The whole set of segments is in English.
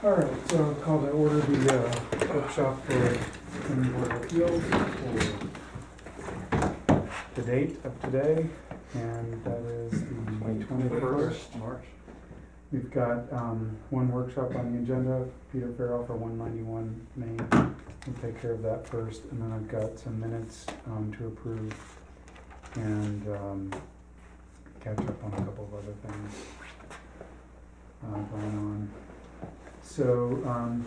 All right, so I'll call to order the workshop for zoning board of appeals for the date of today, and that is the 21st. March. We've got one workshop on the agenda, Peter Farrell for 191 Main. We'll take care of that first, and then I've got some minutes to approve and catch up on a couple of other things going on. So,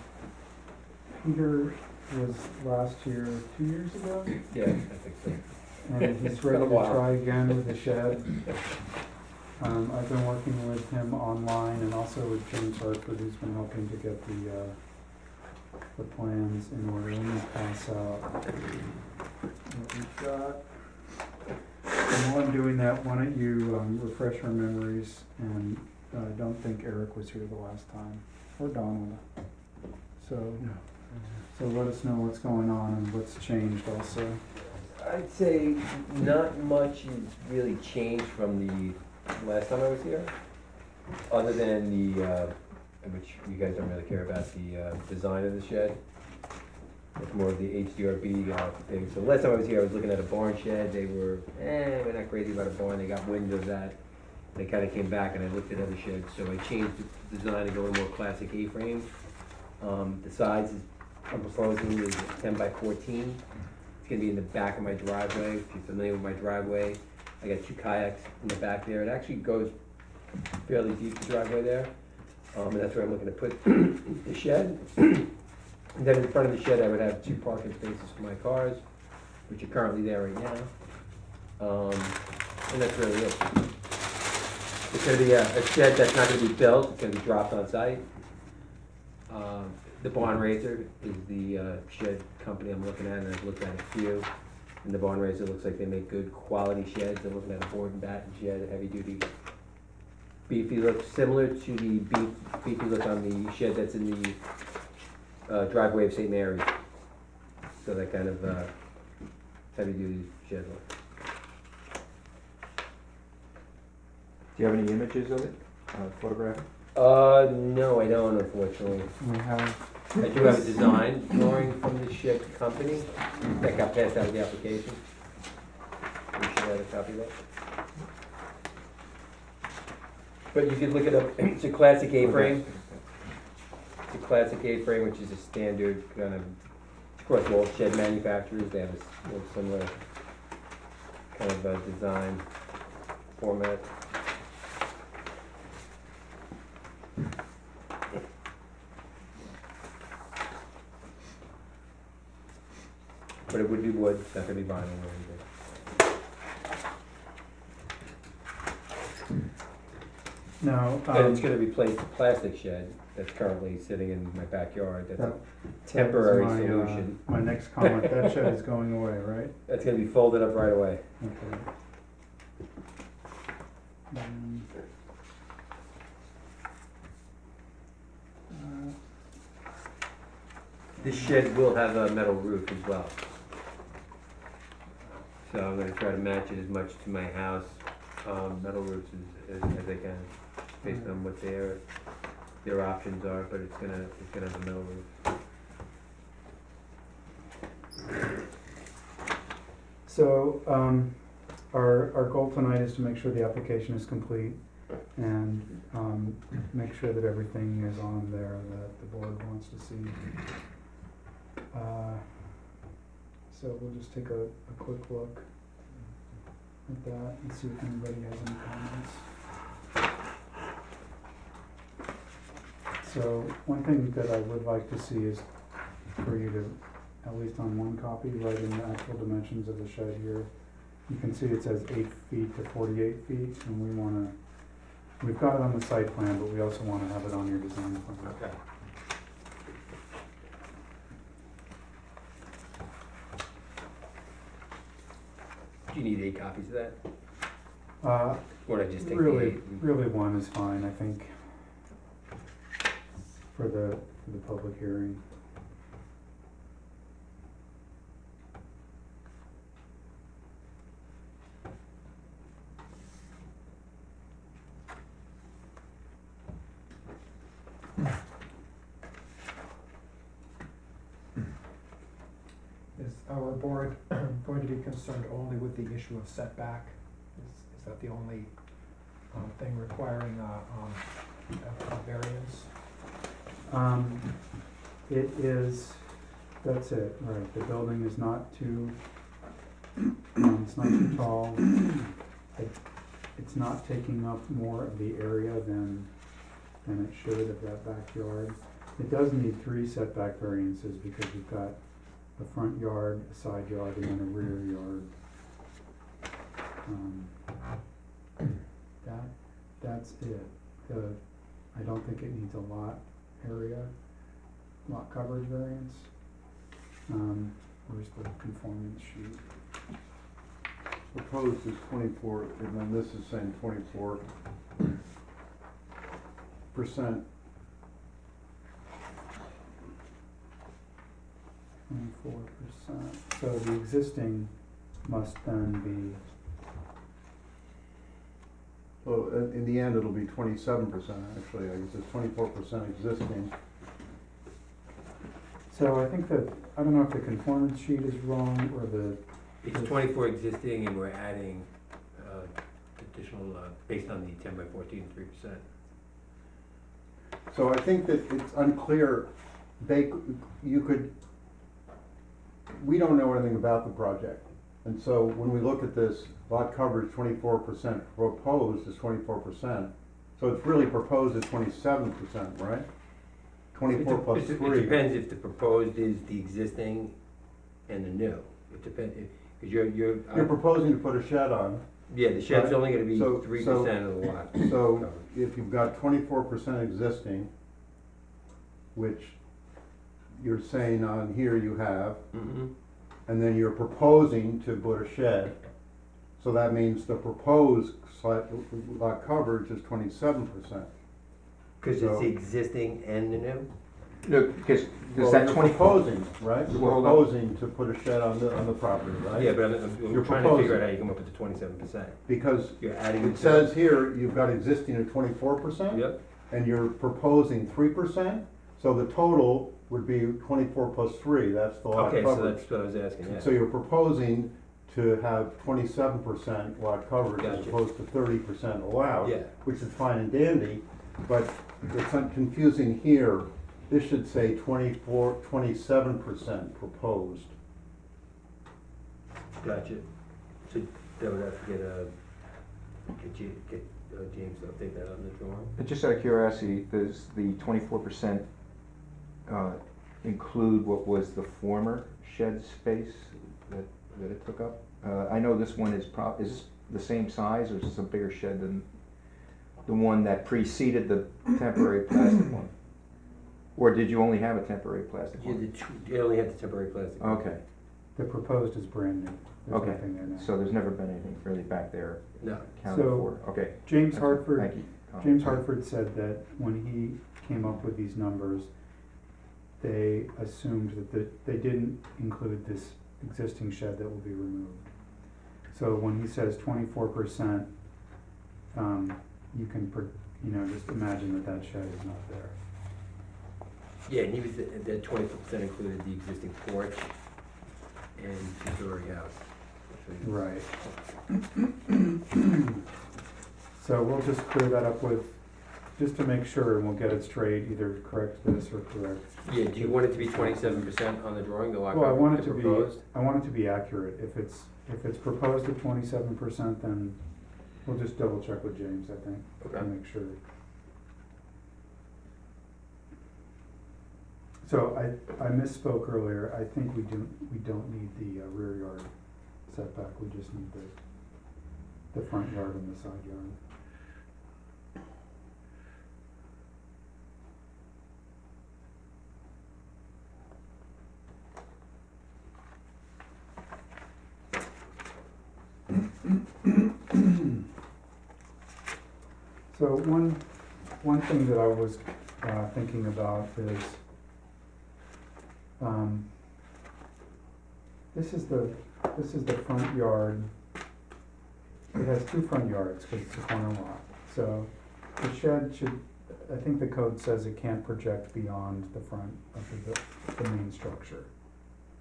Peter was last here 2 years ago, Yeah, I think so. and he's It's been ready a to while. try again with the shed. I've been working with him online and also with James Hartford, who's been helping to get the plans in order. Let me pass out what we've got. And while I'm doing that, why don't you refresh our memories, and I don't think Eric was here the last time, or Donald. So let us know what's going on and what's changed also. I'd say not much has really changed from the last time I was here, other than the, which you guys don't really care about, the design of the shed. It's more of the HDRB thing. So last time I was here, I was looking at a barn shed. They were, we're not crazy about a barn. They got wind of that. They kind of came back and I looked at other sheds. So I changed the design to go a more classic A-frame. The size is, I'm proposing is 10 by 14. It's gonna be in the back of my driveway. If you're familiar with my driveway, I got 2 kayaks in the back there. It actually goes fairly deep, the driveway there. And that's where I'm looking to put the shed. And then in front of the shed, I would have 2 parking spaces for my cars, which are currently there right now. And that's really it. It's gonna be a shed that's not gonna be built, it's gonna be dropped on site. The Barn Raiser is the shed company I'm looking at, and I've looked at a few. And the Barn Raiser looks like they make good quality sheds. I'm looking at a board and batten shed, a heavy duty beefy look, similar to the beefy look on the shed that's in the driveway of St. Mary's. So that kind of heavy duty shed look. Do you have any images of it, photographic? No, I don't, unfortunately. We have, I do have a design drawing from the shed company that got passed out of the application. You should have a copy of that. But you could look it up, it's a classic A-frame. It's a classic A-frame, which is a standard kind of, across all shed manufacturers, they have a similar kind of design format. But it would be wood, it's not gonna be vinyl or anything. now, And it's gonna replace the plastic shed that's currently sitting in my backyard, that's a temporary that's my, solution. My next comment, that shed is going away, right? That's gonna be folded up right away. Okay. This shed will have a metal roof as well. So I'm gonna try to match it as much to my house, metal roofs as I can, based on what their options are, but it's gonna have a metal roof. So, our goal tonight is to make sure the application is complete and, make sure that everything is on there that the board wants to see. So we'll just take a quick look at that and see if anybody has any comments. So, one thing that I would like to see is for you to, at least on one copy, write in the actual dimensions of the shed here. You can see it says 8 feet to 48 feet, and we've got it on the site plan, but we also wanna have it on your design plan. Okay. Do you need 8 copies of that? Or I just take the Really, 8? really one is fine, I think, for the public hearing. our board going to be concerned only with the issue of setback? Is that the only thing requiring a variance? It is, that's it, right, the building is not too, it's not too tall. It's not taking up more of the area than it should of that backyard. It does need 3 setback variances because you've got a front yard, a side yard, and then a rear yard. That's it. I don't think it needs a lot coverage variance. Where's the conformance sheet? Proposed is 24, and then this is saying 24%. 24%. So the existing must then be, So in the end, it'll be 27% actually, I guess it's 24% existing. so I think that, I don't know if the conformance sheet is wrong or the, It's 24 existing and we're adding additional, based on the 10 by 14, 3%. So I think that it's unclear, we don't know anything about the project. And so when we look at this, lot coverage 24%, proposed is 24%. So it's really proposed at 27%, right? 24 plus 3. It depends if the proposed is the existing and the new. It depends, because You're proposing to put a shed on, yeah, the shed's right. only gonna be So- 3% of the lot. so if you've got 24% existing, which you're saying on here you have, Mm-hmm. and then you're proposing to put a shed, so that means the proposed lot coverage is 27%. Because So- it's the existing and the new? No, because, Well, is that you're 20? proposing, right? You're Well, hold on. proposing to put a shed on the property, right? Yeah, but I'm You're trying to figure proposing. out how you come up with the 27%. Because You're adding. it says here, you've got existing at 24%. Yep, And you're proposing 3%, so the total would be 24 plus 3, that's the lot okay, so coverage. that's what I was asking, yeah. So you're proposing to have 27% lot coverage as Gotcha. opposed to 30% allowed, Yeah, which is fine and dandy, but it's confusing here. This should say 27% proposed. gotcha. So that would have to get James to update that on the drawing? Just out of curiosity, does the 24% include what was the former shed space that it took up? I know this one is the same size, or is this a bigger shed than the one that preceded the temporary plastic one? Or did you only have a temporary plastic Yeah, one? you only had the temporary plastic. Okay, the proposed is brand new. There's Okay. nothing there now. so there's never been anything really back there No, counted So- for, okay. James Thank Hartford, you. James Hartford said that when he came up with these numbers, they assumed that they didn't include this existing shed that will be removed. So when he says 24%, you can, just imagine that shed is not there. yeah, and he was, that 24% included the existing porch and two-story house. So he- Right. So we'll just clear that up just to make sure, and we'll get it straight, either correct this or correct. Yeah, do you want it to be 27% on the drawing, the lot Well, I coverage, want it the to be, proposed? I want it to be accurate. If it's proposed at 27%, then we'll just double check with James, I think, to Okay. make sure. So I misspoke earlier. I think we don't need the rear yard setback. We just need the front yard and the side yard. So one thing that I was thinking about is, this is the front yard. It has 2 front yards because it's a corner lot. So the shed should, I think the code says it can't project beyond the front of the main structure.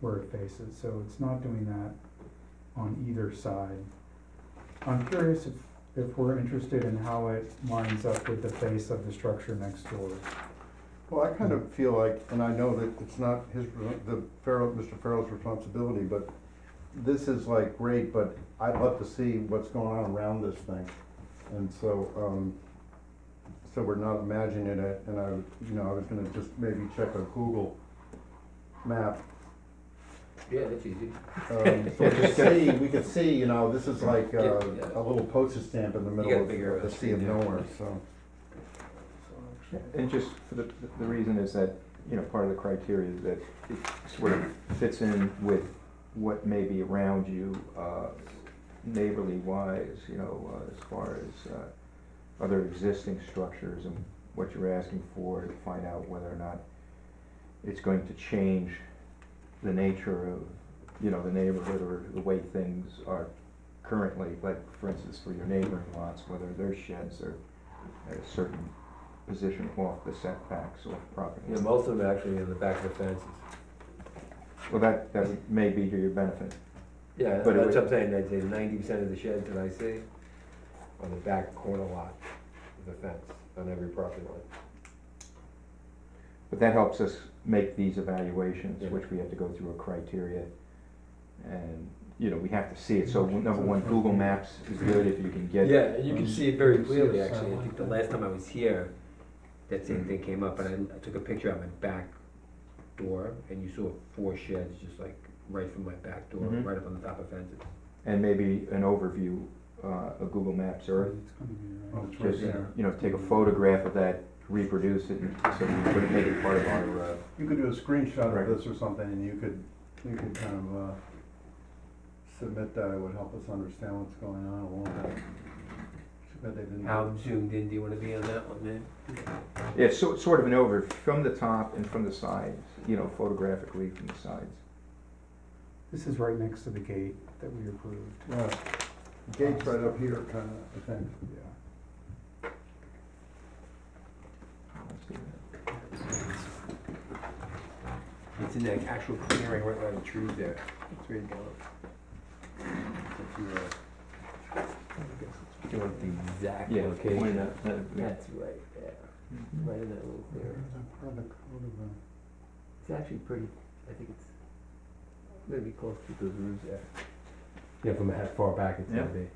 where it faces, so it's not doing that on either side. I'm curious if we're interested in how it lines up with the face of the structure next door. Well, I kind of feel like, and I know that it's not Mr. Farrell's responsibility, but this is like great, but I'd love to see what's going on around this thing. And so, so we're not imagining it, and I was gonna just maybe check a Google map. Yeah, that's easy. So we could see, this is like Yeah. a little postage stamp in the gotta middle figure of the out sea of yeah. nowhere, so. And just for the reason is that, part of the criteria is that it sort of fits in with what may be around you, neighborly wise, as far as, other existing structures and what you're asking for to find out whether or not it's going to change the nature of, the neighborhood or the way things are currently, like, for instance, for your neighboring lots, whether their sheds are at a certain position off the setbacks off property. Yeah, most of them actually in the back of the fences. Well, that may be to your benefit. Yeah, But it that's would- what I'm saying, I'd say 90% of the sheds that I see on the back corner lot of the fence on every property line. But that helps us make these evaluations, Yeah. which we have to go through a criteria. And, we have to see it. So number one, Google Maps is good if you can get. Yeah, and you can see it very See clearly, a actually. I satellite think the view. last time I was here, that same thing came up, and I took a picture of my back door, and you saw 4 sheds just like right from my back door, Mhm. right up on the top of fences. And maybe an overview, of Google Maps Earth. It's gonna be Oh, right. it's right Just, there. take a photograph of that, reproduce it, and so we put it, make it part of our, You could do a screenshot Right. of this or something, and you could kind of, submit that, it would help us understand what's going on a little bit. Too bad they didn't. How zoomed in do you wanna be on that one, man? yeah, sort of an over, from the top and from the sides, photographically from the sides. This is right next to the gate that we approved. Yeah, the gate's right up here, kind of, I think. Yeah. Let's see that. It's in that actual clearing right by the trees there. It's where you go. Do you want the exact Yeah, location? point that- yeah. That's right there, Mhm. right in that little clearing. Part of the code of the- It's actually pretty, I think it's gonna be close to those roofs there. Yeah, from how far back it's Yeah. gonna be.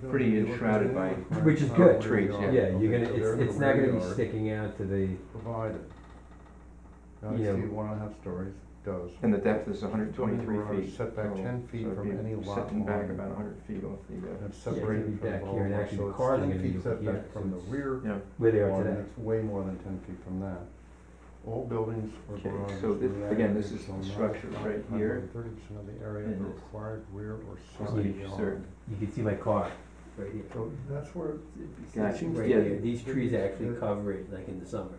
Pretty enshrouded by Which is good. trees, yeah. Yeah, you're gonna, Okay, so they're it's in not the gonna be rear yard. sticking out to the, Provided. Now, I You know- see 1.5 stories, does. And the depth is 123 Building feet. garage setback so- 10 feet so it'd from be any lot Sitting back line. about 100 feet off the, And it's Yeah, it's gonna separated be from the back here, and boulevard, actually so the it's cars are 10 gonna be feet over here, setback from the so rear where they are lawn, today. and it's way more than 10 feet from that. All buildings or Okay, garages. so in this- the again, area this is shall the not structure right occupy here. more than 30% of the area of And the this. required rear or Just side to be yard. certain. You can see my car right here. So that's where, Gotcha. seems Right Yeah. here, these trees actually Yeah. cover it like in the summer.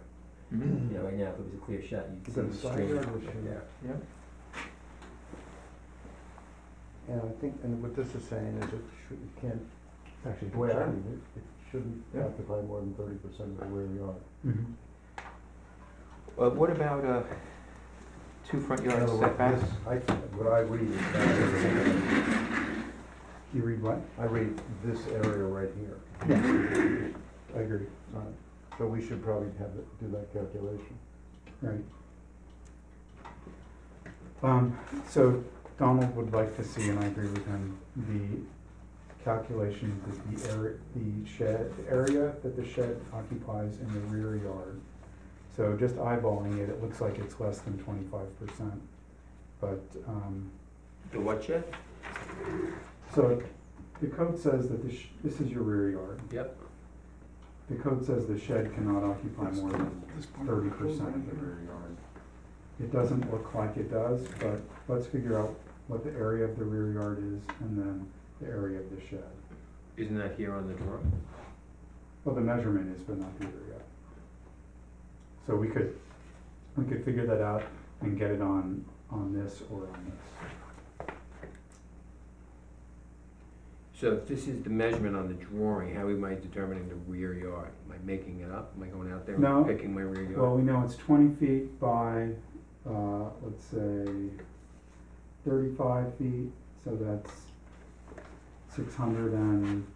Mhm. You know, right now, if it was a clear shot, you'd You've see got a the side stream yard right which you- there. Yeah. and I think, and what this is saying is it should, it can't, It's actually a the way good I shot. read it, it shouldn't Yeah. occupy more than 30% of the rear yard. Mhm. What about, 2 front In yard other words, setbacks? what I read is that, You read what? I read this area right here. I agree. Right. So we should probably do that calculation. Right. So Donald would like to see, and I agree with him, the calculation that the area that the shed occupies in the rear yard. So just eyeballing it, it looks like it's less than 25%. But, The what shed? so the code says that this is your rear yard. Yep. The code says the shed cannot occupy more than 30% of the rear yard. It doesn't look like it does, but let's figure out what the area of the rear yard is and then the area of the shed. Isn't that here on the drawing? Well, the measurement is, but not the area. So we could figure that out and get it on this or on this. So if this is the measurement on the drawing, how am I determining the rear yard? Am I making it up? Am I going out there No. and picking my rear yard? Well, we know it's 20 feet by, let's say, 35 feet, so that's 610.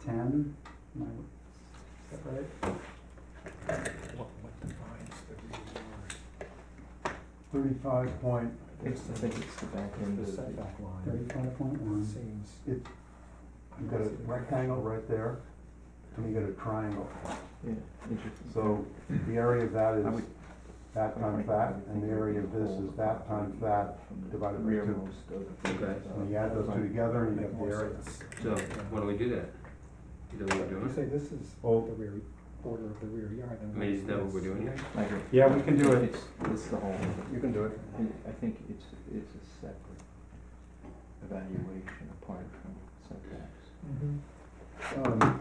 Am I- Is that right? What defines the rear yard? 35 point, I think it's the back end The of the. setback line 35.1. seems. It, you've got a rectangle right there, and you got a triangle. Yeah, interesting. So the area of that I is would- that times that, and the area of this is that times that divided by 2. Rearmost of the. Okay. And you add those two together and you Make get the more area. sense. So, why don't we do that? You know what we're You say doing? this is Oh. the rear, border of the rear yard, then. I mean, isn't that what we're doing here? I agree. Yeah, we can do it. It's the whole, You can do it. I think it's a separate evaluation apart from setbacks. Mhm.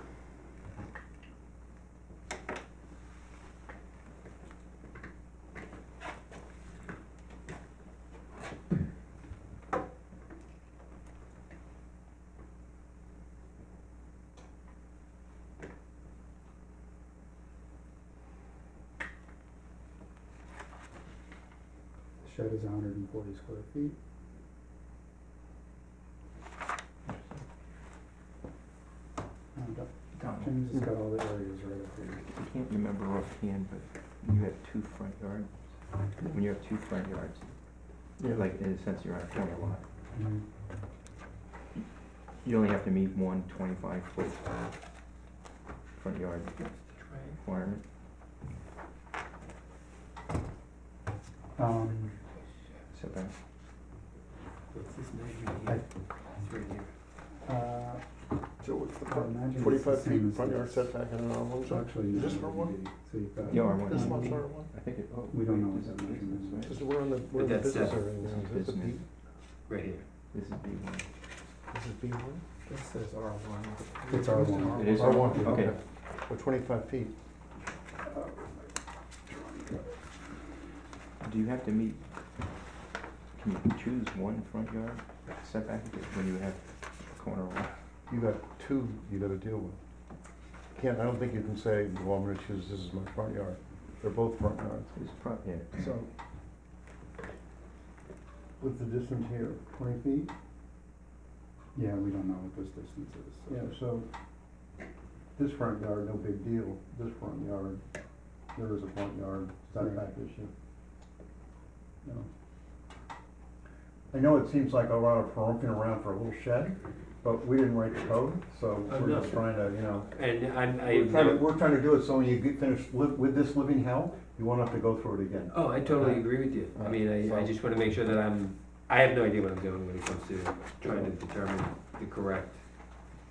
The shed is 140 square feet. And, James has got all the areas right up here. I can't remember offhand, but you have 2 front yards. When you have 2 front yards, like in a sense you're on a corner lot. Mhm. You only have to meet one 25-foot front yard requirement. Setback. What's this measurement I- here? It's right here. So what's the I imagine it's 45 the same feet as front yard this. setback and an R1 zone? Actually, Is this no, for one? So you've got. Yeah, R1. This one's R1? I think it, oh. We don't know wait, what this that is measurement business, is. right? This is, we're in the But that's business separate. area now. Is this a B? Business. Right here. This is B1. This is B1? This says R1. It's R1. It is R1, okay. For 25 feet. Do you have to meet, can you choose one front yard setback when you have corner lot? You got 2 you gotta deal with. I don't think you can say, well, I'm gonna choose, this is my front yard. They're both front yards. It's front, yeah. So, what's the distance here, 20 feet? Yeah, we don't know what this distance is. so- Yeah, so, this front yard, no big deal. This front yard, there is a front yard setback issue. You know. I know it seems like a lot of flunking around for a little shed, but we didn't write the code, so Oh, we're no. just trying to, you know. And We're trying to do it so when you get finished with this living hell, you won't have to go through it again. oh, I totally agree with you. I mean, I So- just wanna make sure that I have no idea what I'm doing when it comes to trying to determine the correct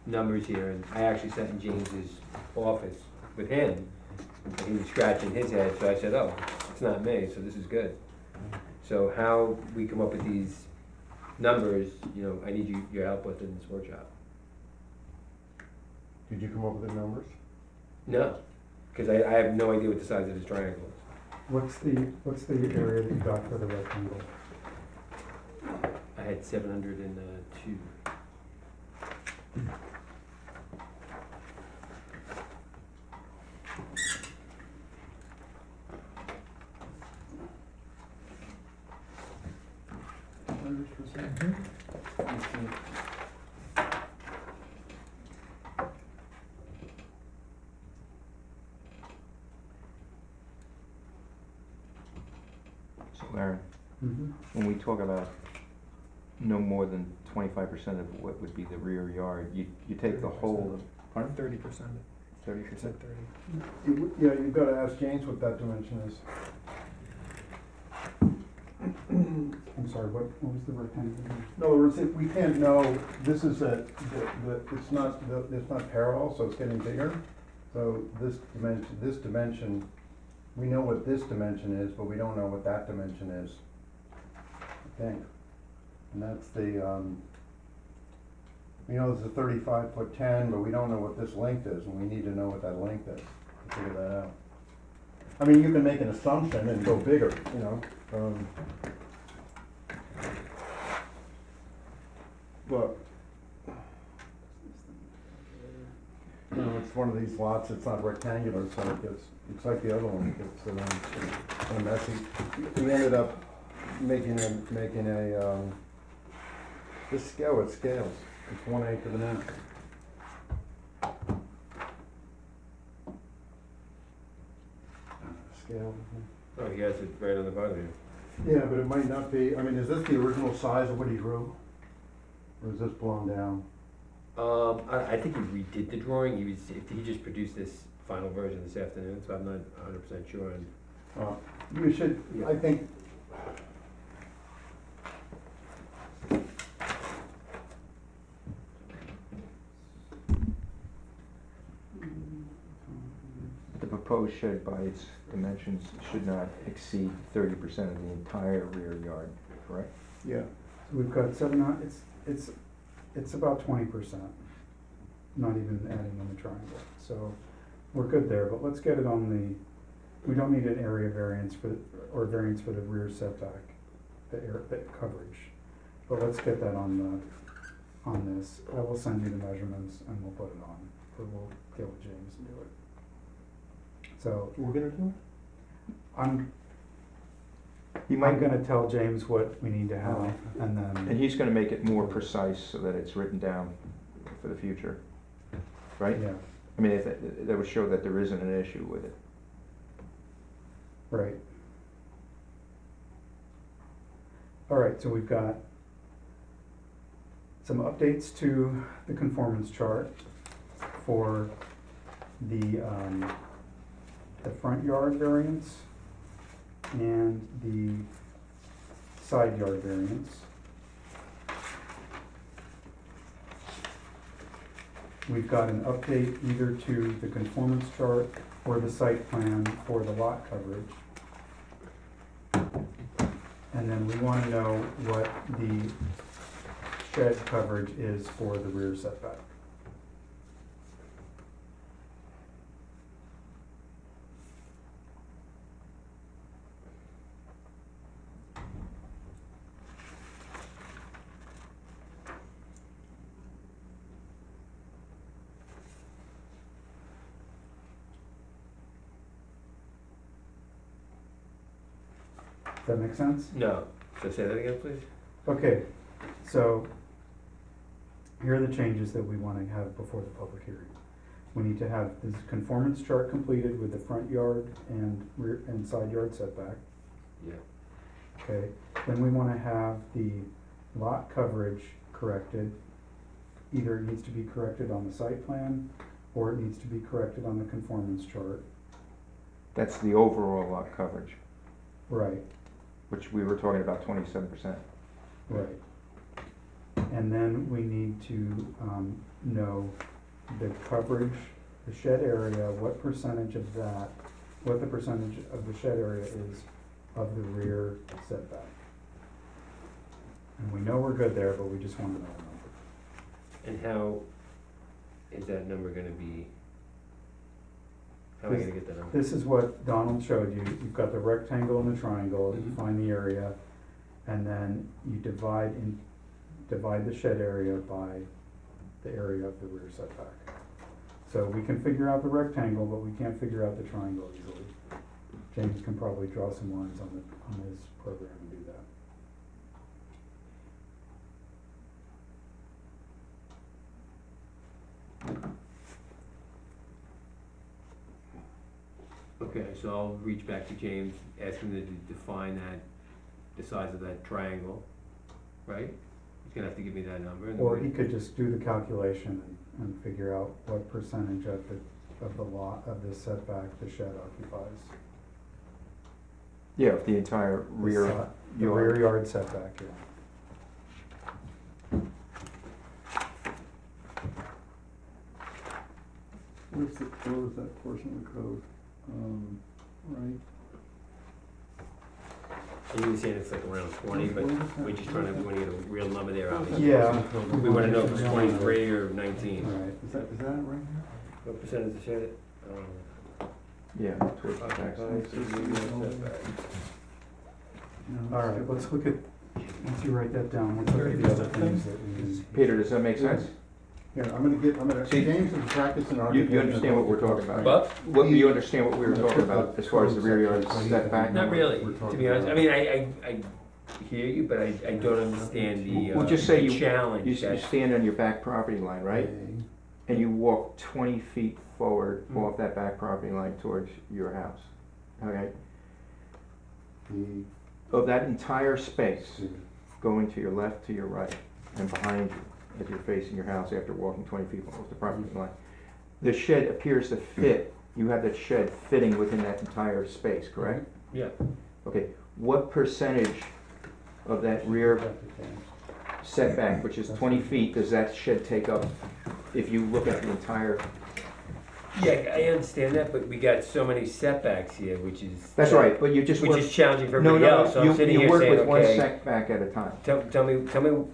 numbers here. And I actually sat in James's office with him, and he was scratching his head, so I said, oh, it's not me, so this is good. So how we come up with these numbers, you know, I need your help with in this workshop. Did you come up with the numbers? No, because I have no idea what the size of this triangle is. What's the area that you got for the rectangle? I had 702. So Aaron, Mm-hmm. when we talk about no more than 25% of what would be the rear yard, you take the whole of, pardon? 30%, 30%? it said 30. Yeah, you've gotta ask James what that dimension is. I'm sorry, what was the rectangle? In other words, if we can't know, this is it's not parallel, so it's getting bigger. So this dimension, we know what this dimension is, but we don't know what that dimension is. I think. And that's the, we know it's a 35'10", but we don't know what this length is, and we need to know what that length is to figure that out. I mean, you can make an assumption and go bigger, you know, but, you know, it's one of these lots, it's not rectangular, so it gets, it's like the other one, it gets, kind of messy. We ended up making a Just scale it, scales. It's 1/8 of an inch. Scale. Oh, he has it right on the bottom here. Yeah, but it might not be, I mean, is this the original size of what he drew? Or is this blown down? I think he redid the drawing, he just produced this final version this afternoon, so I'm not 100% sure on. You should, I think. The proposed shed by its dimensions should not exceed 30% of the entire rear yard, correct? Yeah. So we've got it's about 20%, not even adding in the triangle. So we're good there, but let's get it on we don't need an area variance or variance for the rear setback, the coverage. But let's get that on this. I will send you the measurements and we'll put it on, or we'll get with James and do it. So We're gonna do I'm He might, gonna tell James what we need to have, and and then, he's gonna make it more precise so that it's written down for the future, right? yeah, I mean, that would show that there isn't an issue with it. right. All right, so we've got some updates to the conformance chart for the front yard variance and the side yard variance. We've got an update either to the conformance chart or the site plan for the lot coverage. And then we want to know what the shed coverage is for the rear setback. Does that make sense? No, so say that again, please? Okay, so here are the changes that we want to have before the public hearing. We need to have this conformance chart completed with the front yard and rear and side yard setback. Yeah. Okay, then we want to have the lot coverage corrected. Either it needs to be corrected on the site plan or it needs to be corrected on the conformance chart. That's the overall lot coverage, Right, which we were talking about 27%. right. And then we need to know the coverage, the shed area, what percentage of that, what the percentage of the shed area is of the rear setback. And we know we're good there, but we just want to know the number. And how is that number gonna be? How am I gonna get that number? This is what Donald showed you. You've got the rectangle and the triangle, you Mhm. find the area, and then you divide the shed area by the area of the rear setback. So we can figure out the rectangle, but we can't figure out the triangle easily. James can probably draw some lines on his program and do that. Okay, so I'll reach back to James, ask him to define that, the size of that triangle, right? He's gonna have to give me that number. And Or he could just do the calculation and figure out what percentage of the lot, of the setback the shed occupies. Yeah, if the entire rear The rear yard setback, yeah. Where's that portion of the code? Right. And you were saying it's like around 20, but we're just trying to, we wanna get a real number there, obviously. Yeah. We wanna know if it's 23 or 19. Right. Is that it right here? What percent is the shed? Yeah, towards the back. All right, let's look at, once you write that down, let's look at the other things that we need. Peter, does that make sense? Here, See, James is practicing architect. You understand what we're talking about? But, What, you understand what we were talking about as far as the rear yard setback? not really, to be honest. I mean, I hear you, but I don't understand the, Well, just say the you challenge that. stand on your back property line, right? And you walk 20 feet forward off that back property line towards your house, okay? Of that entire space, going to your left, to your right, and behind you, as you're facing your house after walking 20 feet off the property line, the shed appears to fit, you have that shed fitting within that entire space, correct? Yeah, Okay, what percentage of that rear setback, which is 20 feet, does that shed take up if you look at the entire? yeah, I understand that, but we got so many setbacks here, which is. That's right, but you just Which work, is challenging for no, everybody no, else, so I'm sitting you here work saying, with one okay, setback at a time. tell me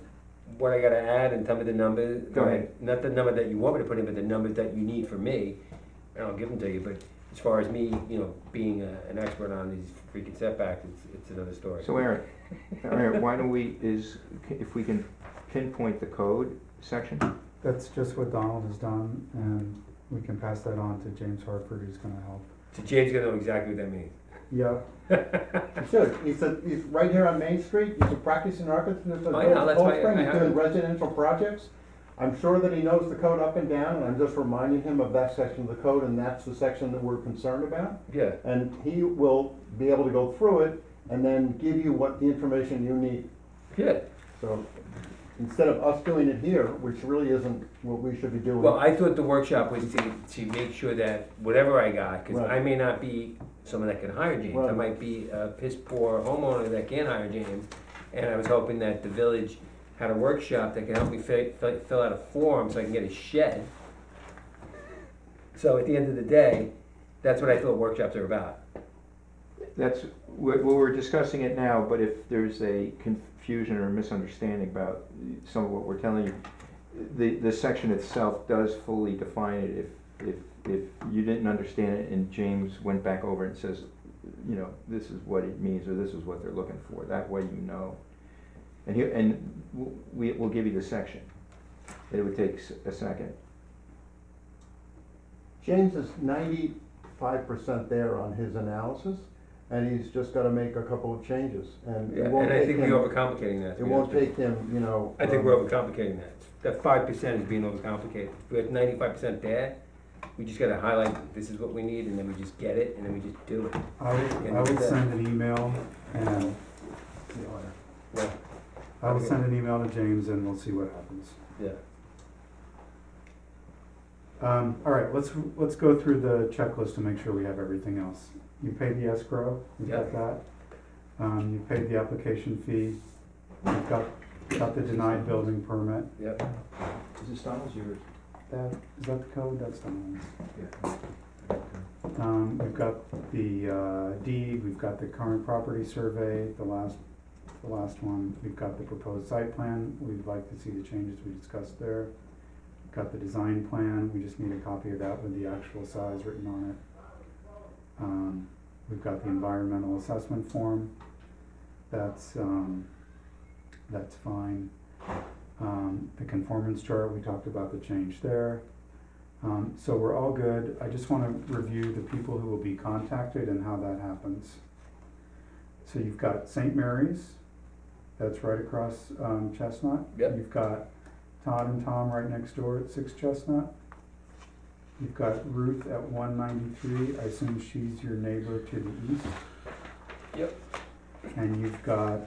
what I gotta add and tell me the number. Go ahead. Not the number that you want me to put in, but the numbers that you need for me, and I'll give them to you, but as far as me, being an expert on these freaking setbacks, it's another story. So Aaron, why don't we, if we can pinpoint the code section? That's just what Donald has done, and we can pass that on to James Hartford, who's gonna help. So James gonna know exactly what that means. Yep, He should. He's right here on Main Street. He's a practicing architect. He's Oh, yeah, that's why I have doing him. residential projects. I'm sure that he knows the code up and down, and I'm just reminding him of that section of the code, and that's the section that we're concerned about. Yeah, And he will be able to go through it and then give you what the information you need. yeah. So instead of us doing it here, which really isn't what we should be doing. Well, I thought the workshop was to make sure that whatever I got, because Right. I may not be someone that can hire James. I Right. might be a piss poor homeowner that can't hire James. And I was hoping that the village had a workshop that could help me fill out a form so I can get a shed. So at the end of the day, that's what I thought workshops are about. That's, we're discussing it now, but if there's a confusion or misunderstanding about some of what we're telling you, the section itself does fully define it. If you didn't understand it and James went back over and says, this is what it means, or this is what they're looking for, that way you know. And we'll give you the section. It would take a second. James is 95% there on his analysis, and he's just gotta make a couple of changes. And Yeah, it won't and I take think him, we're overcomplicating that. to it be won't honest with take him, you. I think we're overcomplicating that. That 5% is being overcomplicated. We're at 95% there. We just gotta highlight, this is what we need, and then we just get it, and then we just do it. I would send an email and, Yeah, I will send an email to James and we'll see what happens. yeah. All right, let's go through the checklist to make sure we have everything else. You paid the escrow, you've got that. You paid the application fee, you've got the denied building permit. Yep. Is this Donald's yours? Is that the code? That's Donald's. Yeah. We've got the deed, we've got the current property survey, the last one. We've got the proposed site plan, we'd like to see the changes we discussed there. Got the design plan, we just need a copy of that with the actual size written on it. We've got the environmental assessment form, that's fine. The conformance chart, we talked about the change there. So we're all good. I just wanna review the people who will be contacted and how that happens. So you've got St. Mary's, that's right across Chestnut. Yep. You've got Todd and Tom right next door at 6 Chestnut. You've got Ruth at 193, I assume she's your neighbor to the east. Yep. And you've got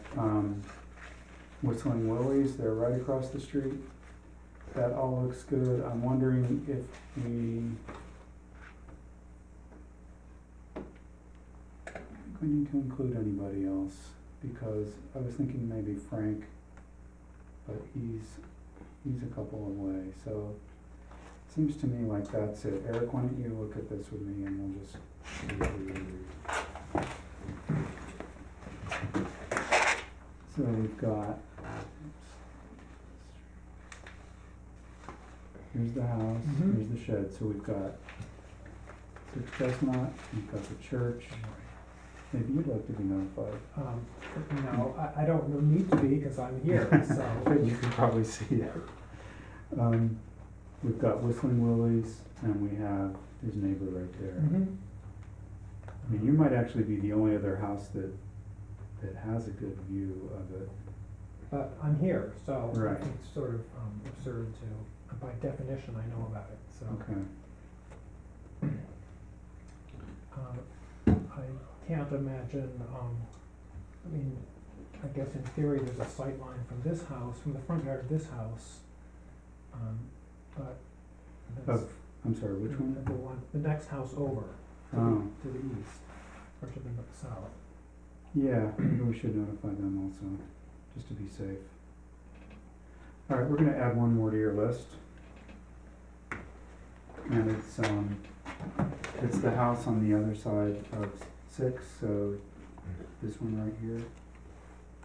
Whistling Willies, they're right across the street. That all looks good. I'm wondering if we need to include anybody else, because I was thinking maybe Frank, but he's a couple away, so it seems to me like that's it. Eric, why don't you look at this with me and we'll just so we've got, here's the house, Mhm. here's the shed, so we've got 6 Chestnut, we've got the church. Maybe you'd like to be notified. No, I don't need to be, cause I'm here, so. You can probably see it. We've got Whistling Willies, and we have his neighbor right there. Mhm. I mean, you might actually be the only other house that that has a good view of it. But I'm here, so Right. it's sort of absurd to, by definition, I know about it, so. Okay, I can't imagine, I mean, I guess in theory, there's a sight line from this house, from the front yard of this house, but that's. I'm sorry, which one? The next house over, Oh, to the east, or to the south. yeah, maybe we should notify them also, just to be safe. All right, we're gonna add one more to your list. And it's the house on the other side of 6, so this one right here.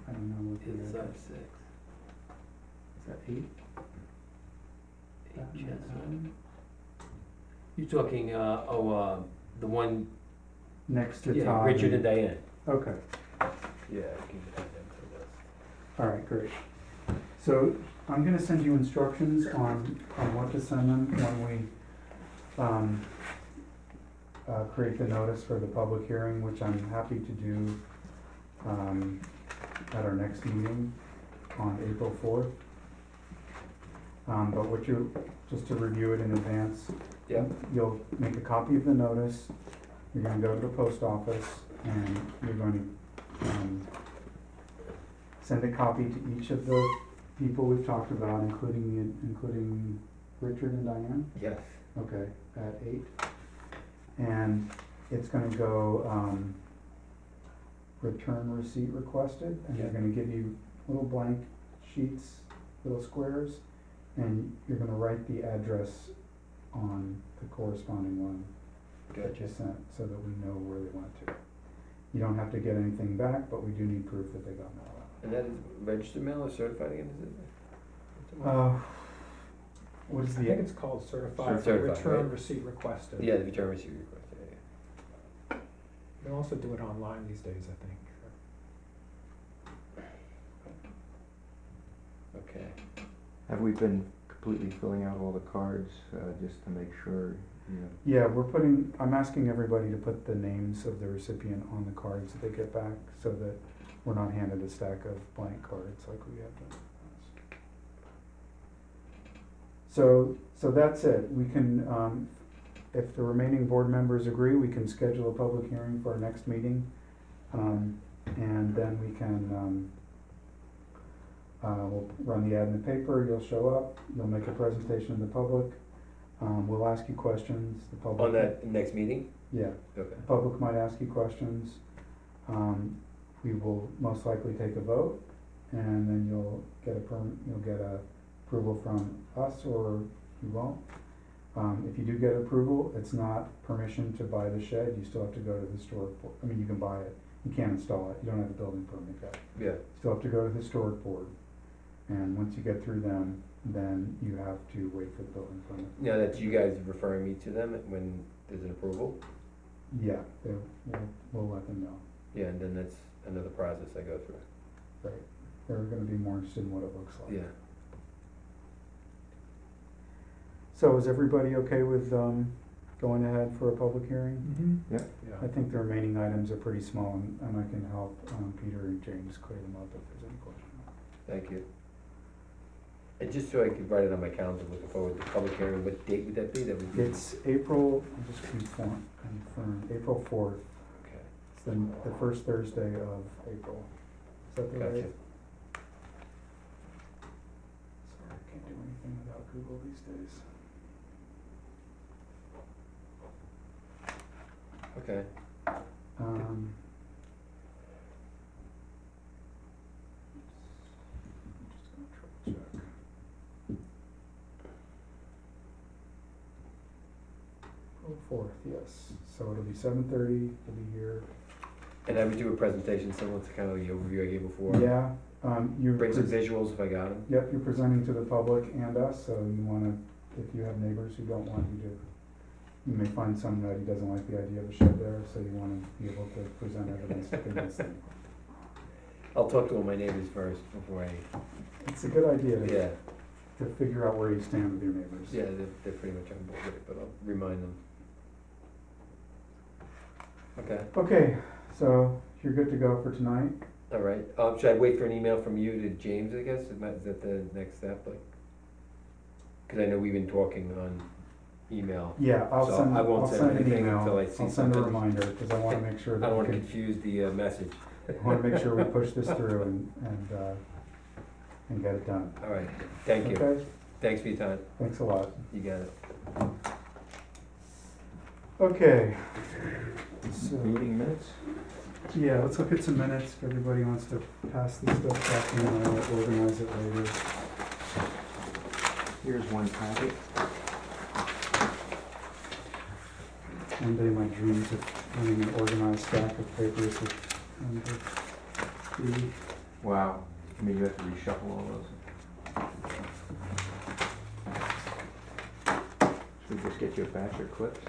I don't know what the Inside address. 6. Is that 8? You're talking, the one, Next to yeah, Todd. Richard and Diane. Okay, Yeah, I can add them to the list. all right, great. So I'm gonna send you instructions on what to send them when we, create the notice for the public hearing, which I'm happy to do, at our next meeting on April 4th. But what just to review it in advance, Yeah. you'll make a copy of the notice, you're gonna go to the post office, and you're going to, send a copy to each of the people we've talked about, including Richard and Diane, Yes. okay, at 8. And it's gonna go, return receipt requested, and they're Yeah. gonna give you little blank sheets, little squares, and you're gonna write the address on the corresponding one that you sent, so that we know where they went to. You don't have to get anything back, but we do need proof that they got mail And that is registered mail or certified again, is it? out. What is I think the, it's called certified, Certified, return right. receipt requested. Yeah, the return receipt request, yeah. You can also do it online these days, I think. Okay. Have we been completely filling out all the cards, just to make sure, you know? yeah, I'm asking everybody to put the names of the recipient on the cards that they get back, so that we're not handed a stack of blank cards like we have done. So that's it. We can, if the remaining board members agree, we can schedule a public hearing for our next meeting. And then we can, we'll run the ad in the paper, you'll show up, you'll make a presentation to the public. We'll ask you questions, the public. On that next meeting? Yeah, Okay. the public might ask you questions. We will most likely take a vote, and then you'll get approval from us, or you won't. If you do get approval, it's not permission to buy the shed, you still have to go to the historic board. I mean, you can buy it, you can't install it, you don't have a building permit yet. Yeah. You still have to go to the historic board, and once you get through them, then you have to wait for the building permit. Now, that's you guys referring me to them when there's an approval? Yeah, we'll let them know. Yeah, and then that's another process I go through. Right, they're gonna be more interested in what it looks like. Yeah. So is everybody okay with, going ahead for a public hearing? Mm-hmm. Yeah. I think the remaining items are pretty small, and I can help, Peter and James clear them up if there's any question. Thank you. And just so I could write it on my calendar, looking forward to the public hearing, what date would that be? That would be? It's April, I'll just confirm, April 4th. Okay, It's the first Thursday of April. Is that the gotcha. right? Sorry, I can't do anything without Google these days. Okay. Just gonna triple check. April 4th, yes. So it'll be 7:30, we'll be here. And I would do a presentation similar to kind of the overview I gave before? Yeah, you. Bring some visuals if I got them? Yep, you're presenting to the public and us, so you wanna, if you have neighbors who don't want you to, you may find some that he doesn't like the idea of a shed there, so you wanna be able to present evidence against them. I'll talk to all my neighbors first before I, It's a good idea yeah, to figure out where you stand with your neighbors. yeah, they're pretty much on board with it, but I'll remind them. Okay, Okay, so you're good to go for tonight. All right, should I wait for an email from you to James, I guess, is that the next step, like? Cause I know we've been talking on email. Yeah, I'll So send, I won't I'll send send an anything email, until I I'll see send a something. reminder, cause I wanna make sure I that don't we wanna can, confuse the, message. I wanna make sure we push this through and get it done. All right, thank you. Okay, Thanks for your time. thanks a lot. You got it. Okay. So, Meeting minutes? yeah, let's look at some minutes, if everybody wants to pass this stuff back in, and I'll organize it later. Here's one packet. One day my dreams of having an organized stack of papers would come to be. Wow, I mean, you have to reshuffle all those. Should we just get you a batch of clips?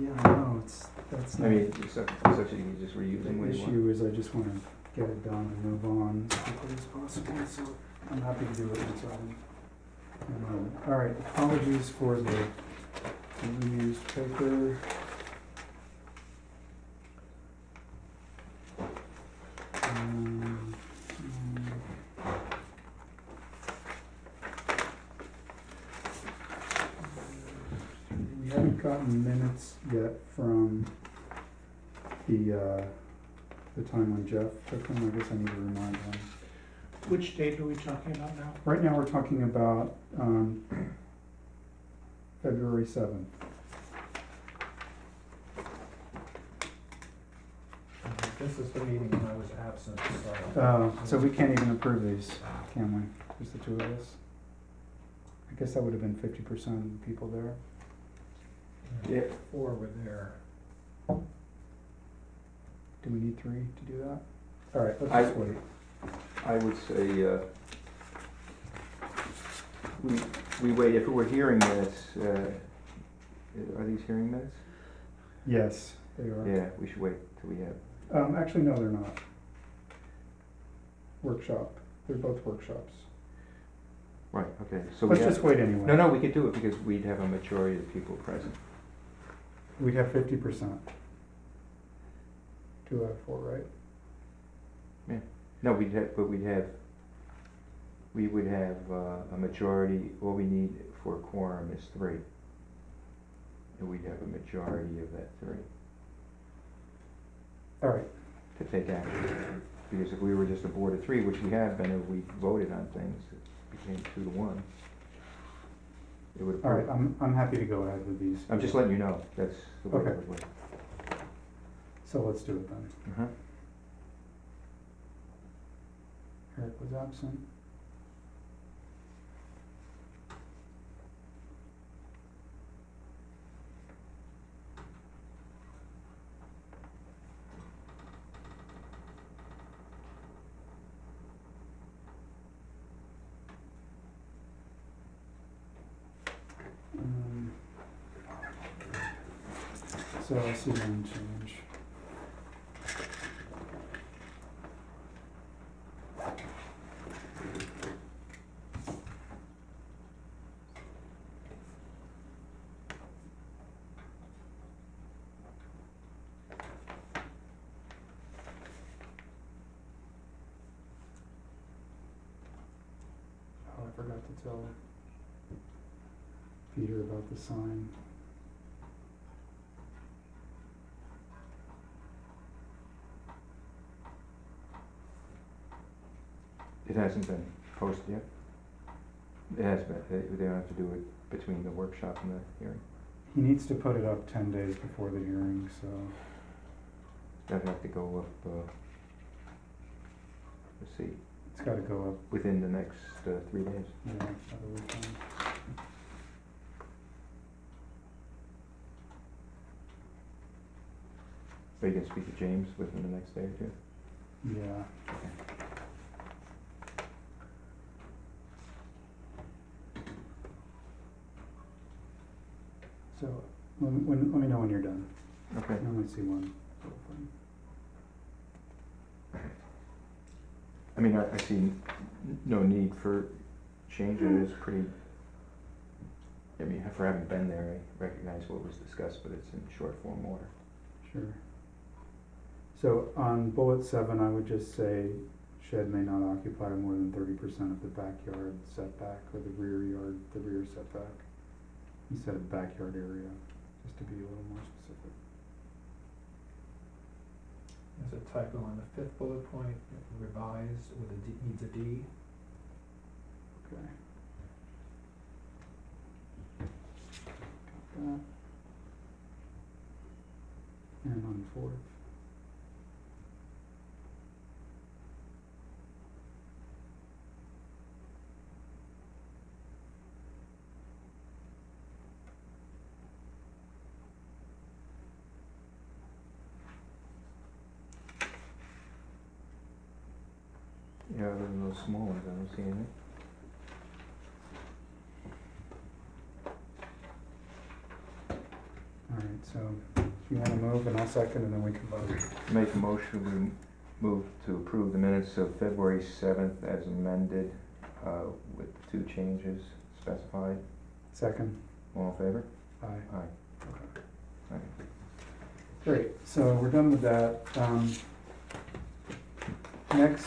Yeah, I know, that's I not, mean, it's such that you can just reuse them the when you want. issue is I just wanna get it done and move on as quickly as possible, so I'm happy to do it until. Alright, apologies for the reused paper. Um, We haven't gotten minutes yet from the time when Jeff took them, I guess I need to remind him. Which date are we talking about now? Right now, we're talking about, February 7th. This is the meeting when I was absent, so. So we can't even approve these, can we? Just the two of us? I guess that would have been 50% of the people there. Yeah. 4 were there. Do we need 3 to do that? All right, let's I- just wait. I would say, we wait, if it were hearing minutes, are these hearing minutes? Yes, they are. Yeah, we should wait till we have, Actually, no, they're not. Workshop, they're both workshops. right, okay, so we Let's have. just wait anyway. No, we could do it because we'd have a majority of people present. We'd have 50%. 2 out of 4, right? No, we would have a majority, all we need for a quorum is 3. And we'd have a majority of that 3 All right, to take action. Because if we were just a board of 3, which we have been, if we voted on things, it became 2 to 1. It would. all right, I'm happy to go ahead with these. I'm just letting you know, that's the way Okay. it would work. So let's do it then. Uh-huh. Eric was absent. Um, So I see one change. Oh, I forgot to tell Peter about the sign. It hasn't been posted yet? It has been, they don't have to do it between the workshop and the hearing? He needs to put it up 10 days before the hearing, so, That'd have to go up, let's see, it's gotta go up, within the next 3 days. yeah, other weekend. But you can speak to James within the next day or 2? Yeah. So, let me know when you're done. Okay. I only see one open. I mean, I see no need for change, it is pretty, I mean, for having been there, I recognize what was discussed, but it's in short form order. Sure. So on bullet 7, I would just say shed may not occupy more than 30% of the backyard setback or the rear setback, instead of backyard area, just to be a little more specific. There's a typo on the 5th bullet point, revised with a D, needs a D. Okay. Got that. And on 4th. Yeah, other than those small ones, I don't see anything. Alright, so if you wanna move, and I'll second, and then we can vote. Make a motion, we move to approve the minutes of February 7th as amended, with the 2 changes specified. Second, All in favor? aye. Aye. Okay. Okay. Great, so we're done with that. Next,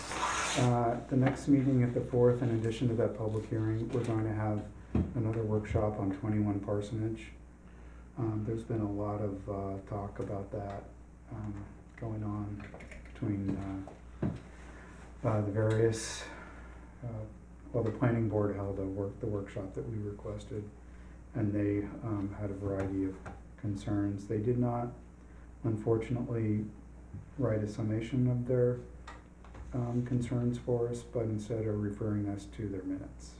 the next meeting at the 4th, in addition to that public hearing, we're going to have another workshop on 21 Parsonage. There's been a lot of talk about that going on between the various, well, the planning board held the workshop that we requested, and they had a variety of concerns. They did not, unfortunately, write a summation of their concerns for us, but instead are referring us to their minutes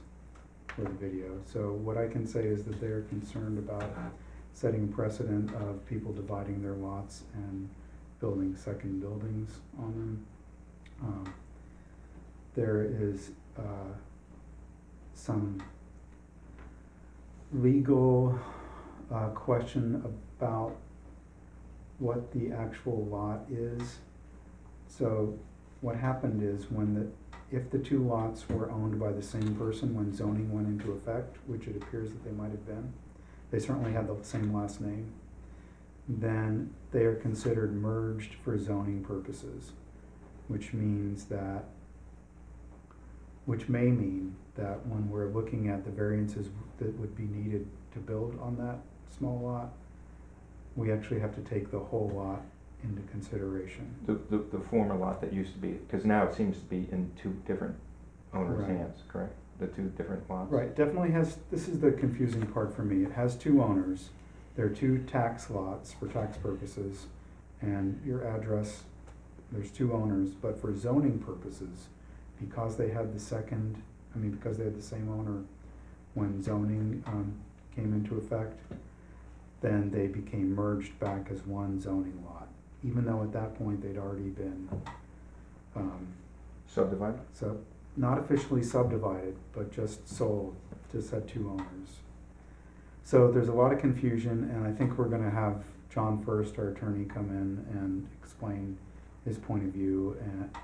for the video. So what I can say is that they're concerned about setting precedent of people dividing their lots and building second buildings on them. There is some legal question about what the actual lot is. So what happened is if the 2 lots were owned by the same person when zoning went into effect, which it appears that they might have been, they certainly had the same last name, then they are considered merged for zoning purposes, which may mean that when we're looking at the variances that would be needed to build on that small lot, we actually have to take the whole lot into consideration. The former lot that used to be, because now it seems to be in 2 different owners' Right. hands, correct? The 2 different lots? Right, definitely has, this is the confusing part for me. It has 2 owners. There are 2 tax lots for tax purposes, and your address, there's 2 owners, but for zoning purposes, because they had because they had the same owner when zoning came into effect, then they became merged back as one zoning lot, even though at that point they'd already been Subdivided? so not officially subdivided, but just sold, just had 2 owners. So there's a lot of confusion, and I think we're gonna have John First, our attorney, come in and explain his point of view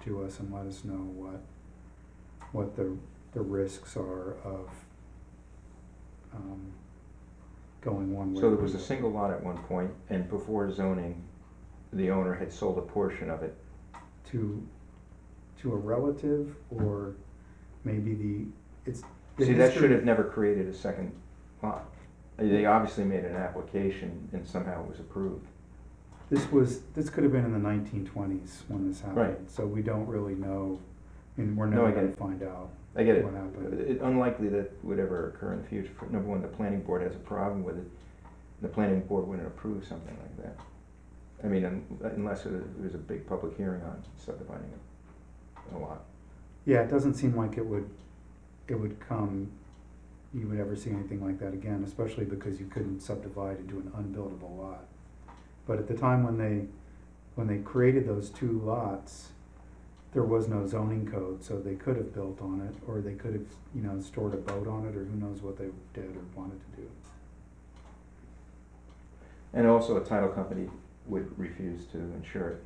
to us and let us know what the risks are of going one way. So or there was the a other. single lot at one point, and before zoning, the owner had sold a portion of it. To a relative, or maybe it's. the See, that history- should have never created a second lot. They obviously made an application and somehow it was approved. This could have been in the 1920s when this happened, Right. so we don't really know, we're No, never I get gonna it. find out I get it. what happened. It's unlikely that would ever occur in the future. Number one, the planning board has a problem with it. The planning board wouldn't approve something like that. I mean, unless there was a big public hearing on subdividing a lot. Yeah, it doesn't seem like it would come, you would ever see anything like that again, especially because you couldn't subdivide into an unbuildable lot. But at the time when they created those 2 lots, there was no zoning code, so they could have built on it, or they could have, stored a boat on it, or who knows what they did or wanted to do. And also a title company would refuse to insure it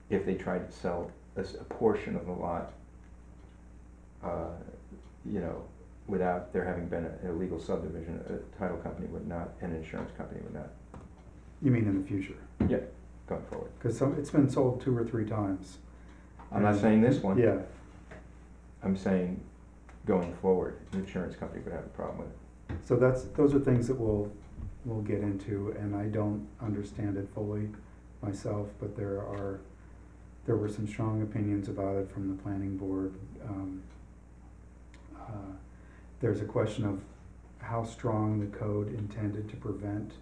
if they tried to sell a portion of the lot, without there having been a legal subdivision. A title company would not, an insurance company would not. You mean in the future? Yeah. going forward. Cause it's been sold 2 or 3 times. I'm not saying this one. Yeah, I'm saying going forward, the insurance company could have a problem with it. so those are things that we'll get into, and I don't understand it fully myself, but there were some strong opinions about it from the planning board. There's a question of how strong the code intended to prevent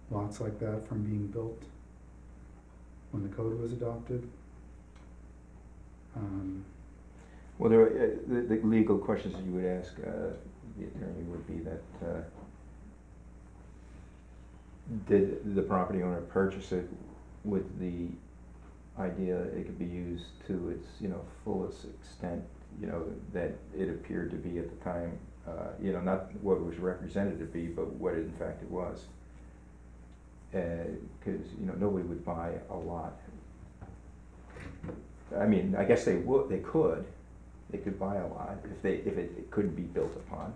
lots like that from being built when the code was adopted. Well, there, the legal questions that you would ask the attorney would be that, did the property owner purchase it with the idea it could be used to its, fullest extent, that it appeared to be at the time, not what it was represented to be, but what it in fact it was. Because, nobody would buy a lot. I mean, I guess they could buy a lot if it couldn't be built upon.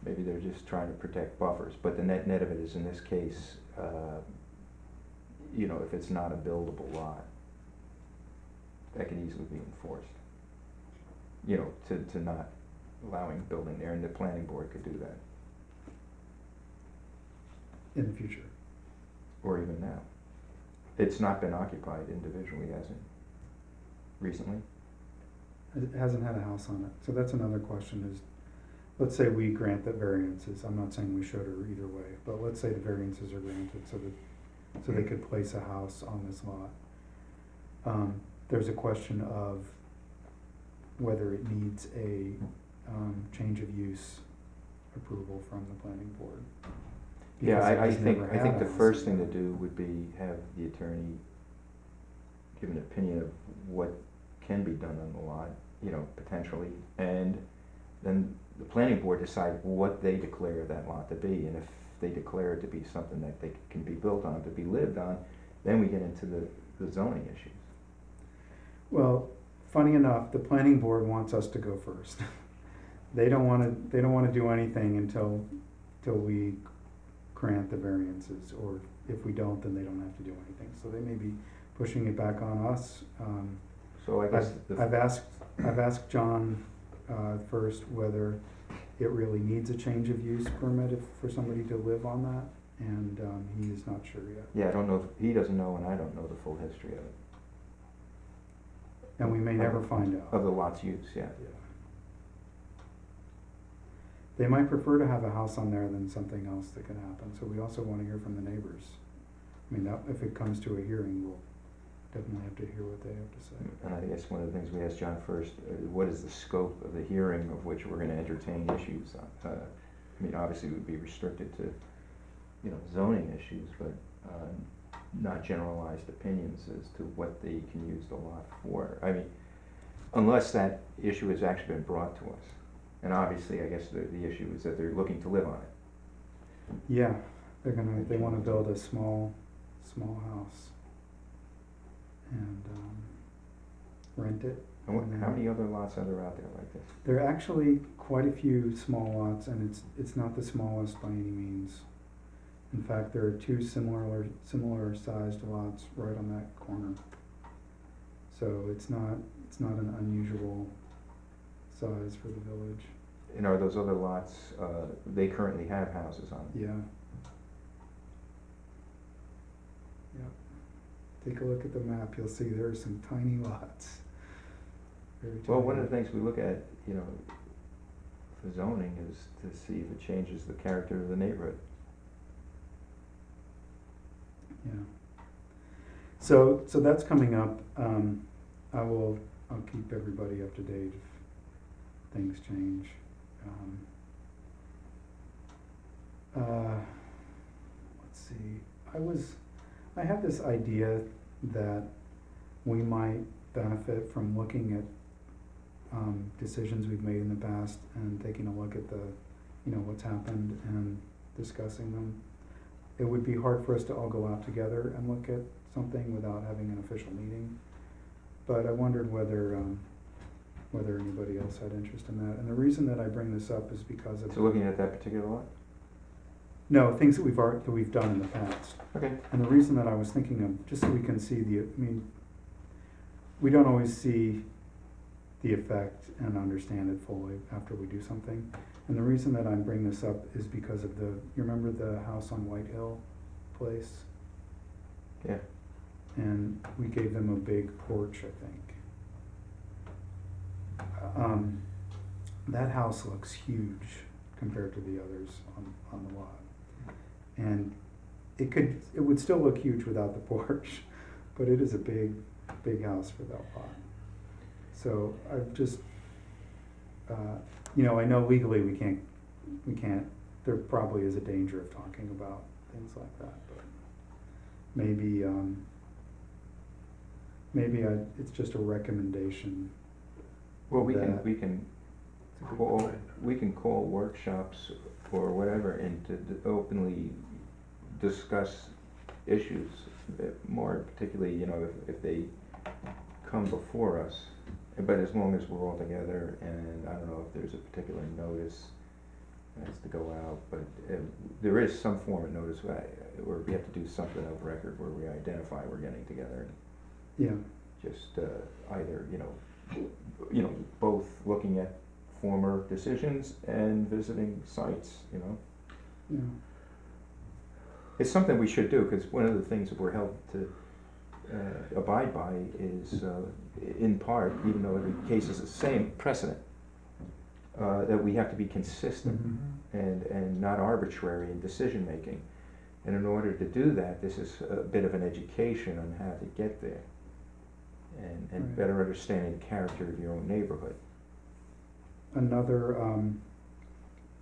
Maybe they're just trying to protect buffers, but the net of it is, in this case, if it's not a buildable lot, that can easily be enforced. To not allowing building there, and the planning board could do that, In the future. or even now. It's not been occupied individually, has it? Recently? It hasn't had a house on it, so that's another question is, let's say we grant the variances, I'm not saying we should or either way, but let's say the variances are granted so they could place a house on this lot. There's a question of whether it needs a, change of use approval from the planning board. Yeah, Because it I has think never the had a first house. thing to do would be have the attorney give an opinion of what can be done on the lot, potentially, and then the planning board decide what they declare that lot to be, and if they declare it to be something that they can be built on, to be lived on, then we get into the zoning issues. Well, funny enough, the planning board wants us to go first. They don't wanna do anything until we grant the variances, or if we don't, then they don't have to do anything. So they may be pushing it back on us. So I guess I've asked John first whether it really needs a change of use permit for somebody to live on that, and he is not sure yet. yeah, I don't know, he doesn't know, and I don't know the full history of it, And we may never find out. of the lot's use, yeah. Yeah. They might prefer to have a house on there than something else that can happen, so we also wanna hear from the neighbors. I mean, if it comes to a hearing, we'll definitely have to hear what they have to say. And I guess one of the things we asked John first, what is the scope of the hearing of which we're gonna entertain issues on? I mean, obviously, it would be restricted to, zoning issues, but, not generalized opinions as to what they can use the lot for. I mean, unless that issue has actually been brought to us. And obviously, I guess the issue is that they're looking to live on it. Yeah, they wanna build a small house and rent it. And how many other lots are there out there like this? There are actually quite a few small lots, and it's not the smallest by any means. In fact, there are 2 similar sized lots right on that corner. So it's not an unusual size for the village. And are those other lots, they currently have houses on them? Yeah. Yep. Take a look at the map, you'll see there are some tiny lots. Very Well, tiny. one of the things we look at, for zoning is to see if it changes the character of the neighborhood. Yeah. So that's coming up. I'll keep everybody up to date if things change. Let's see, I have this idea that we might benefit from looking at decisions we've made in the past and taking a look at what's happened and discussing them. It would be hard for us to all go out together and look at something without having an official meeting. But I wondered whether anybody else had interest in that. And the reason that I bring this up is because of. So looking at that particular lot? No, things that we've done in the past. Okay. And the reason that I was thinking of, just so we can see we don't always see the effect and understand it fully after we do something. And the reason that I'm bringing this up is because of you remember the house on White Hill Place? Yeah. And we gave them a big porch, I think. That house looks huge compared to the others on the lot. And it would still look huge without the porch, but it is a big house for that lot. So I've just, I know legally we can't, there probably is a danger of talking about things like that, but maybe it's just a recommendation. Well, we that- can call workshops or whatever and to openly discuss issues, more particularly, if they come before us. But as long as we're all together, and I don't know if there's a particular notice that has to go out, but there is some form of notice where we have to do something of record where we identify we're getting together and Yeah, just either, both looking at former decisions and visiting sites, yeah, It's something we should do, because one of the things that we're held to abide by is, in part, even though every case is the same, precedent. That we have to be consistent Mhm. and not arbitrary in decision-making. And in order to do that, this is a bit of an education on how to get there. And Right. better understanding the character of your own neighborhood. Another,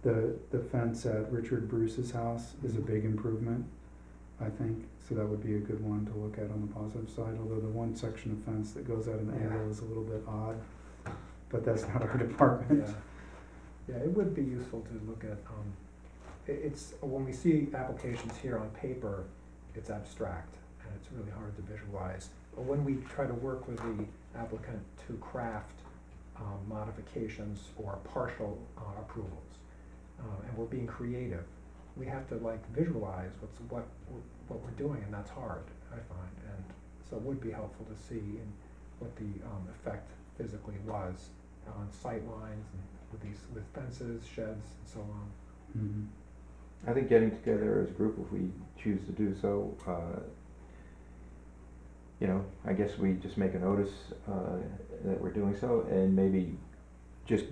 the fence at Richard Bruce's house is a big improvement, I think, so that would be a good one to look at on the positive side, although the one section of fence that goes out in the Yeah. angle is a little bit odd, but that's not our department. Yeah, it would be useful to look at, it's, when we see applications here on paper, it's abstract, and it's really hard to visualize. But when we try to work with the applicant to craft modifications or partial approvals, and we're being creative, we have to visualize what we're doing, and that's hard, I find. And so it would be helpful to see what the effect physically was on sight lines and with fences, sheds, and so on. Mhm. I think getting together as a group, if we choose to do so, I guess we just make a notice that we're doing so, and maybe just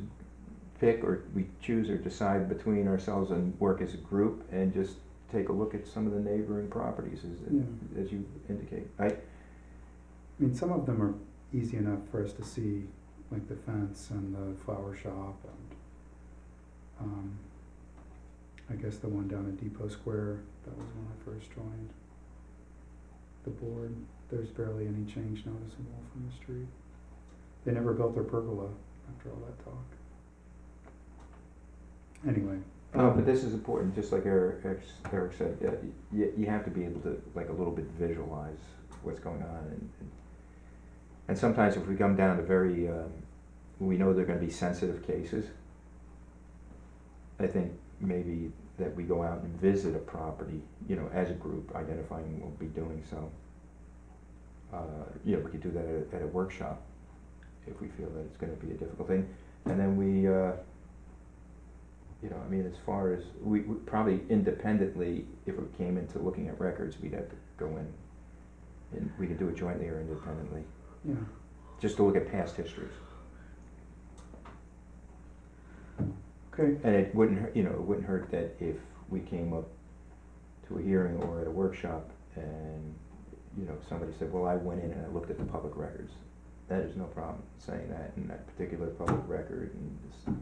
pick, or we choose or decide between ourselves and work as a group and just take a look at some of the neighboring properties Yeah. as you indicate. I mean, some of them are easy enough for us to see, like the fence and the flower shop and, I guess the one down at Depot Square, that was when I first joined the board. There's barely any change noticeable from the street. They never built their pergola after all that talk. Anyway. No, but this is important, just like Eric said, you have to be able to, a little bit visualize what's going on, and sometimes if we come down to very, we know they're gonna be sensitive cases, I think maybe that we go out and visit a property, as a group, identifying we'll be doing so. We could do that at a workshop, if we feel that it's gonna be a difficult thing, and then we, as far as, we probably independently, if it came into looking at records, we'd have to go in, and we could do it jointly or independently, Yeah, just to look at past histories. okay, And it wouldn't hurt that if we came up to a hearing or at a workshop and, somebody said, well, I went in and I looked at the public records. That is no problem saying that in that particular public record, and this,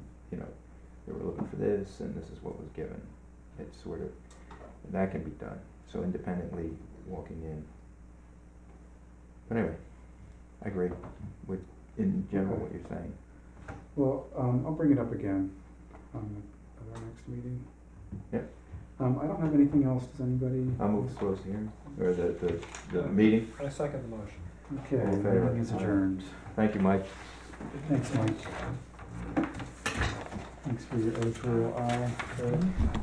they were looking for this and this is what was given. It's sort of, that can be done, so independently walking in. But anyway, I agree with, in general, what you're saying. well, I'll bring it up again at our next meeting. Yeah. I don't have anything else, does anybody? I'll move to close the hearing, or the meeting. I second the motion. Okay, All in favor? meeting is adjourned. Thank you, Mike. Thanks, Mike. Thanks for your editorial eye.